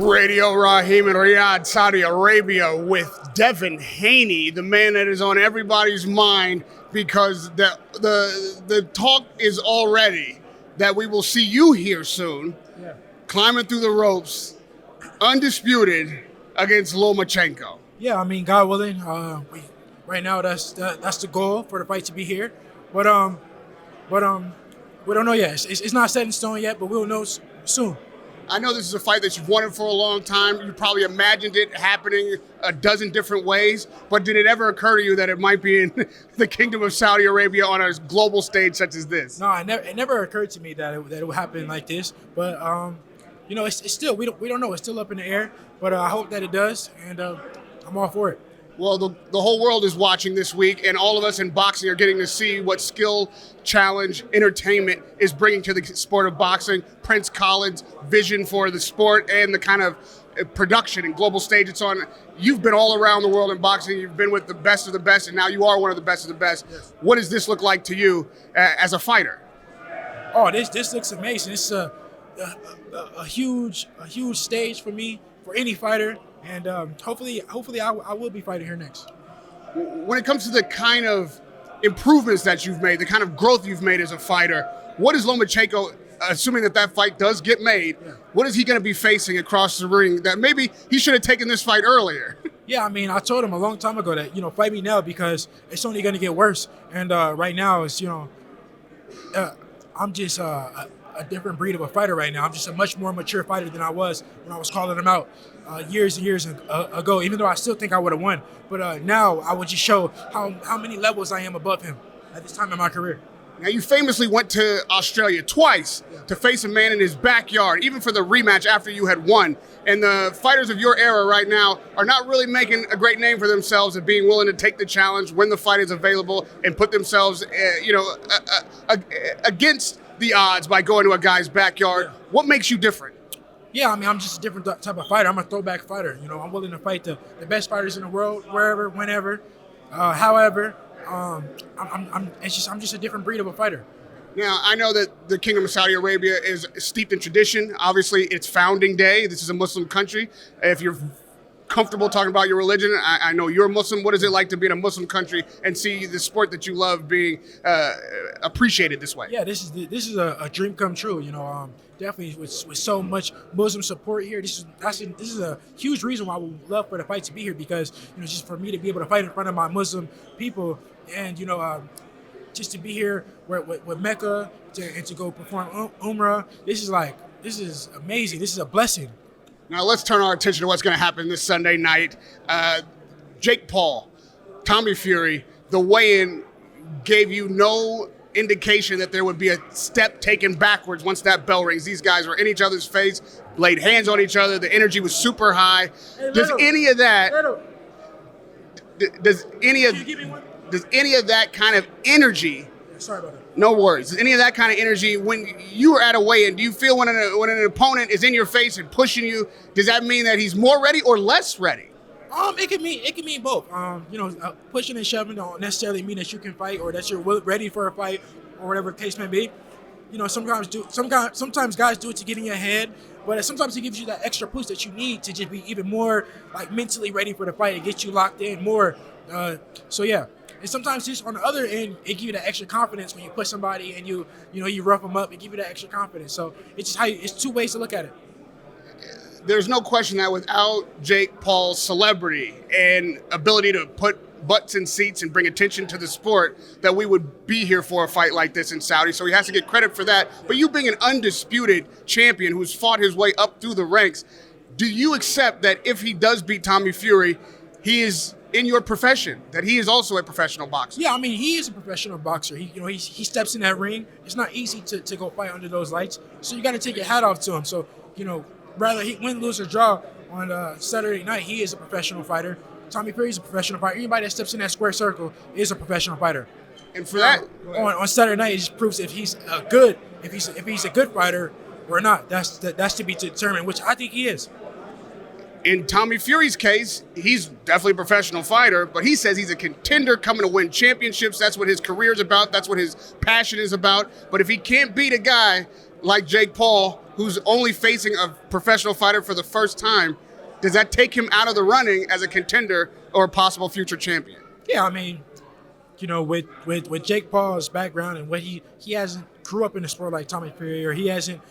Radio Rahim in Riyadh, Saudi Arabia, with Devin Haney, the man that is on everybody's mind because the talk is already that we will see you here soon, climbing through the ropes, undisputed against Lomachenko. Yeah, I mean, God willing, right now that's the goal for the fight to be here, but we don't know yet. It's not set in stone yet, but we'll know soon. I know this is a fight that you've wanted for a long time. You probably imagined it happening a dozen different ways, but did it ever occur to you that it might be in the Kingdom of Saudi Arabia on a global stage such as this? No, it never occurred to me that it would happen like this. But it's still we don't know. It's still up in the air. But I hope that it does, and I'm all for it. Well, the whole world is watching this week, and all of us in boxing are getting to see what skill, challenge, entertainment is bringing to the sport of boxing. Prince Khalid's vision for the sport and the kind of production and global stage it's on. You've been all around the world in boxing. You've been with the best of the best, and now you are one of the best of the best. Yes. What does this look like to you as a fighter? Oh, this looks amazing. It's a huge stage for me, for any fighter. And hopefully I will be fighting here next. When it comes to the kind of improvements that you've made, the kind of growth you've made as a fighter, what is Lomachenko, assuming that fight does get made, what is he going to be facing across the ring that maybe he should have taken this fight earlier? Yeah, I mean, I told him a long time ago that, fight me now because it's only going to get worse. And right now it's, I'm just a different breed of a fighter right now. I'm just a much more mature fighter than I was when I was calling him out years and years ago, even though I still think I would have won. But now I would just show how many levels I am above him at this time in my career. Now, you famously went to Australia twice to face a man in his backyard, even for the rematch after you had won. And the fighters of your era right now are not really making a great name for themselves of being willing to take the challenge when the fight is available and put themselves, against the odds by going to a guy's backyard. What makes you different? Yeah, I mean, I'm just a different type of fighter. I'm a throwback fighter. I'm willing to fight the best fighters in the world, wherever, whenever, however. I'm just a different breed of a fighter. Now, I know that the Kingdom of Saudi Arabia is steeped in tradition. Obviously, it's founding day. This is a Muslim country. If you're comfortable talking about your religion, I know you're Muslim. What is it like to be in a Muslim country and see the sport that you love being appreciated this way? Yeah, this is a dream come true. Definitely with so much Muslim support here. This is a huge reason why I would love for the fight to be here because just for me to be able to fight in front of my Muslim people and just to be here with Mecca and to go perform Umrah. This is amazing. This is a blessing. Now let's turn our attention to what's going to happen this Sunday night. Jake Paul, Tommy Fury, the weigh-in gave you no indication that there would be a step taken backwards once that bell rings. These guys were in each other's face, laid hands on each other. The energy was super high. Does any of that kind of energy? Sorry about that. No worries. Does any of that kind of energy, when you are at a weigh-in, do you feel when an opponent is in your face and pushing you, does that mean that he's more ready or less ready? It can mean both. Pushing and shoving don't necessarily mean that you can fight or that you're ready for a fight or whatever the case may be. Sometimes guys do it to get in your head, but sometimes it gives you that extra push that you need to just be even more mentally ready for the fight and get you locked in more. And sometimes just on the other end, it gives you that extra confidence when you push somebody and you rough them up. It gives you that extra confidence. So it's just it's two ways to look at it. There's no question that without Jake Paul's celebrity and ability to put butts in seats and bring attention to the sport, that we would be here for a fight like this in Saudi. So he has to get credit for that. But you being an undisputed champion who's fought his way up through the ranks, do you accept that if he does beat Tommy Fury, he is in your profession, that he is also a professional boxer? Yeah, I mean, he is a professional boxer. He steps in that ring. It's not easy to go fight under those lights. So you got to take your hat off to him. So, rather he win, lose, or draw on Saturday night, he is a professional fighter. Tommy Fury is a professional fighter. Anybody that steps in that square circle is a professional fighter. And for that, on Saturday night, it just proves if he's a good fighter or not. That's to be determined, which I think he is. In Tommy Fury's case, he's definitely a professional fighter, but he says he's a contender coming to win championships. That's what his career is about. That's what his passion is about. But if he can't beat a guy like Jake Paul, who's only facing a professional fighter for the first time, does that take him out of the running as a contender or a possible future champion? Yeah, I mean, with Jake Paul's background and what he hasn't grew up in the sport like Tommy Fury, or he hasn't,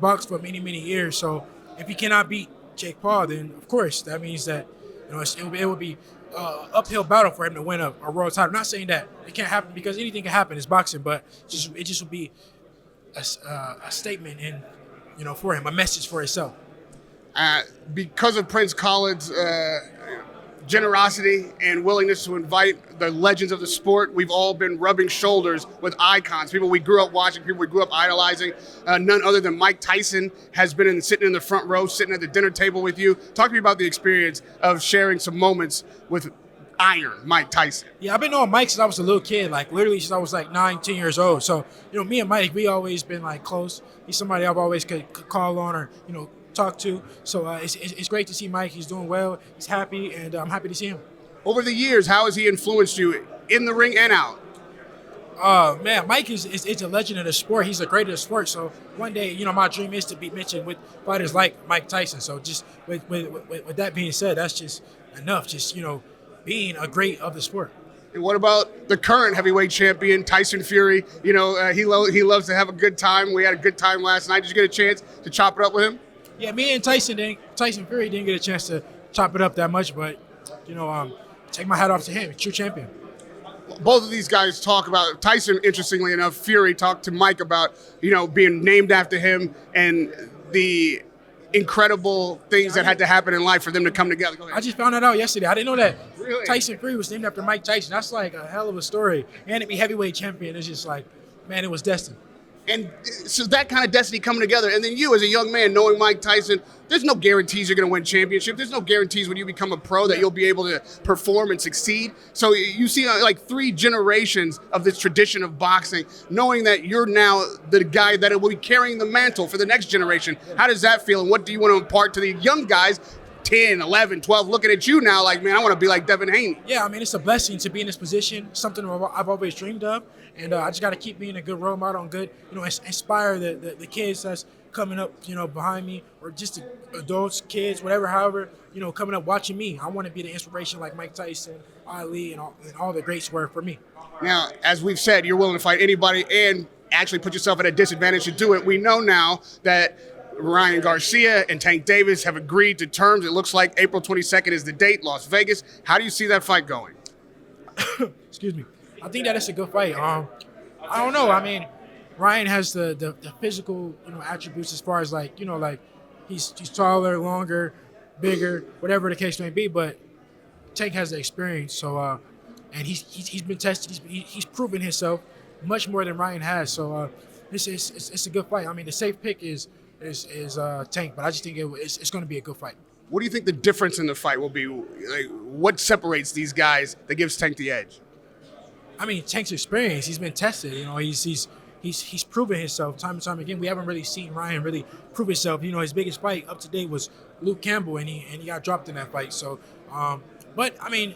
boxed for many years. So if he cannot beat Jake Paul, then of course that means that, it would be uphill battle for him to win a world title. I'm not saying that it can't happen, because anything can happen. It's boxing, but it just would be a statement for him, a message for himself. Because of Prince Khalid's generosity and willingness to invite the legends of the sport, we've all been rubbing shoulders with icons, people we grew up watching, people we grew up idolizing. None other than Mike Tyson has been sitting in the front row, sitting at the dinner table with you. Talk to me about the experience of sharing some moments with Iron Mike Tyson. Yeah, I've been knowing Mike since I was a little kid, like literally since I was like 9, 10 years old. So, me and Mike, we always been like close. He's somebody I've always could call on or, talk to. So it's great to see Mike. He's doing well. He's happy, and I'm happy to see him. Over the years, how has he influenced you in the ring and out? Man, Mike is a legend of the sport. He's a great of the sport. So one day, my dream is to be mentioned with fighters like Mike Tyson. So just with that being said, that's just enough. Just, being a great of the sport. And what about the current heavyweight champion, Tyson Fury? He loves to have a good time. We had a good time last night. Did you get a chance to chop it up with him? Yeah, me and Tyson Fury didn't get a chance to chop it up that much, but take my hat off to him, true champion. Both of these guys talk about Tyson. Interestingly enough, Fury talked to Mike about being named after him and the incredible things that had to happen in life for them to come together. Go ahead. I just found that out yesterday. I didn't know that Really? Tyson Fury was named after Mike Tyson. That's like a hell of a story. And to be heavyweight champion is just like, man, it was destined. And so that kind of destiny coming together. And then you, as a young man, knowing Mike Tyson, there's no guarantees you're going to win championship. There's no guarantees when you become a pro that you'll be able to perform and succeed. So you see like 3 generations of this tradition of boxing, knowing that you're now the guy that will be carrying the mantle for the next generation. How does that feel? And what do you want to impart to the young guys, 10, 11, 12, looking at you now like, man, I want to be like Devin Haney? Yeah, I mean, it's a blessing to be in this position, something I've always dreamed of. And I just got to keep being a good role model and good, inspire the kids that's coming up, behind me, or just the adults, kids, whatever, however, coming up watching me. I want to be the inspiration like Mike Tyson, Ali, and all the greats were for me. Now, as we've said, you're willing to fight anybody and actually put yourself at a disadvantage to do it. We know now that Ryan Garcia and Tank Davis have agreed to terms. It looks like April 22nd is the date, Las Vegas. How do you see that fight going? Excuse me. I think that it's a good fight. I don't know. I mean, Ryan has the physical, attributes as far as like he's taller, longer, bigger, whatever the case may be. But Tank has the experience. So and he's been tested. He's proven himself much more than Ryan has. So it's a good fight. I mean, the safe pick is Tank, but I just think it's going to be a good fight. What do you think the difference in the fight will be? Like, what separates these guys that gives Tank the edge? I mean, Tank's experience. He's been tested. He's proven himself time and time again. We haven't really seen Ryan really prove himself. His biggest fight up to date was Luke Campbell, and he got dropped in that fight. So, but I mean,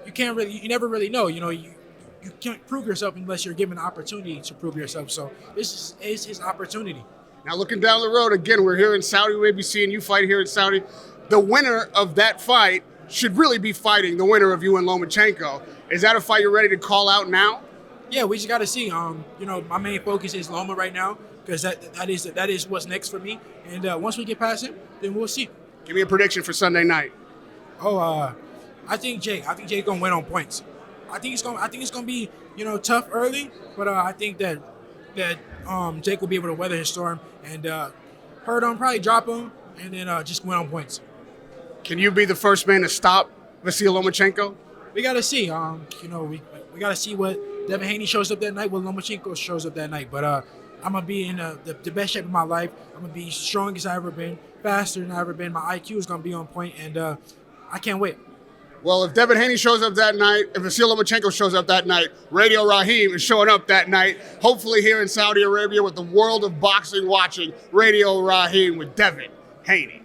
you never really know. You can't prove yourself unless you're given an opportunity to prove yourself. So this is his opportunity. Now, looking down the road again, we're here in Saudi. We'll be seeing you fight here in Saudi. The winner of that fight should really be fighting the winner of you and Lomachenko. Is that a fight you're ready to call out now? Yeah, we just got to see. My main focus is Loma right now, because that is what's next for me. And once we get past him, then we'll see. Give me a prediction for Sunday night. I think Jake gonna win on points. I think it's gonna be tough early, but I think that Jake will be able to weather his storm and hurt him, probably drop him, and then just win on points. Can you be the first man to stop Vasyl Lomachenko? We gotta see. We gotta see what Devin Haney shows up that night, what Lomachenko shows up that night. But I'm gonna be in the best shape of my life. I'm gonna be strong as I've ever been, faster than I've ever been. My IQ is gonna be on point, and I can't wait. Well, if Devin Haney shows up that night, if Vasyl Lomachenko shows up that night, Radio Rahim is showing up that night, hopefully here in Saudi Arabia with the world of boxing watching. Radio Rahim with Devin Haney.